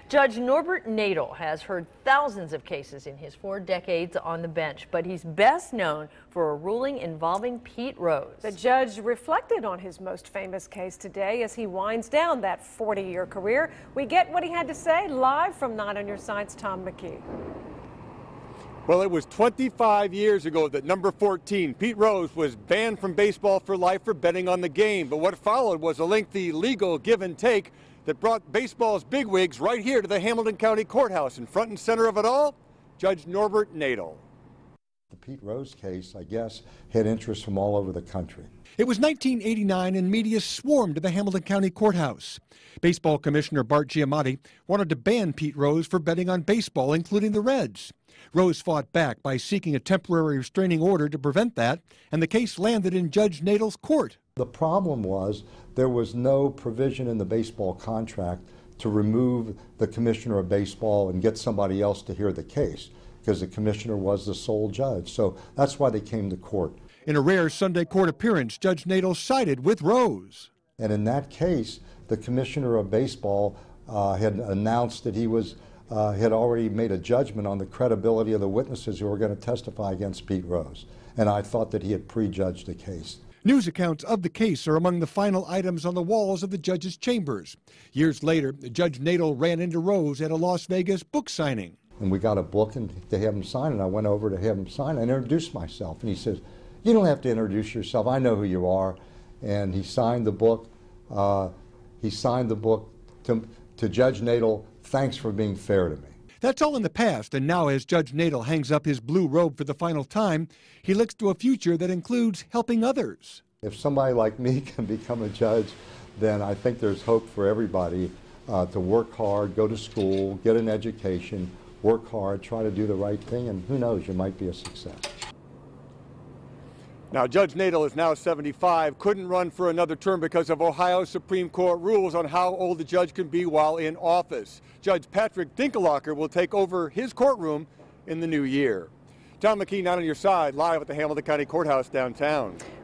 Judge Norbert Nadel has heard thousands of cases in his 4 decades on the bench, but he's best known for a ruling involving Pete Rose. The judge reflected on his most famous case today as he winds down that 40-year career. We get what he had to say live from 9 on Your Side's Tom McKee. Well, it was 25 years ago that number 14, Pete Rose, was banned from baseball for life for betting on the game. But what followed was a lengthy legal give and take that brought baseball's bigwigs right here to the Hamilton County Courthouse. And front and center of it all, Judge Norbert Nadel. The Pete Rose case, I guess, had interest from all over the country. It was 1989 and media swarmed to the Hamilton County Courthouse. Baseball Commissioner Bart Giamatti wanted to ban Pete Rose for betting on baseball, including the Reds. Rose fought back by seeking a temporary restraining order to prevent that, and the case landed in Judge Nadel's court. The problem was there was no provision in the baseball contract to remove the commissioner of baseball and get somebody else to hear the case, because the commissioner was the sole judge. So that's why they came to court. In a rare Sunday court appearance, Judge Nadel sided with Rose. And in that case, the commissioner of baseball had announced that he was had already made a judgment on the credibility of the witnesses who were going to testify against Pete Rose. And I thought that he had prejudged the case. News accounts of the case are among the final items on the walls of the judge's chambers. Years later, Judge Nadel ran into Rose at a Las Vegas book signing. And we got a book and to have him sign, and I went over to have him sign. I introduced myself, and he says, "You don't have to introduce yourself. I know who you are." And he signed the book. To Judge Nadel. Thanks for being fair to me. That's all in the past, and now as Judge Nadel hangs up his blue robe for the final time, he looks to a future that includes helping others. If somebody like me can become a judge, then I think there's hope for everybody to work hard, go to school, get an education, work hard, try to do the right thing, and who knows, you might be a success. Now, Judge Nadel is now 75, couldn't run for another term because of Ohio Supreme Court rules on how old a judge can be while in office. Judge Patrick Dinkelhocker will take over his courtroom in the new year. Tom McKee, 9 on Your Side, live at the Hamilton County Courthouse downtown.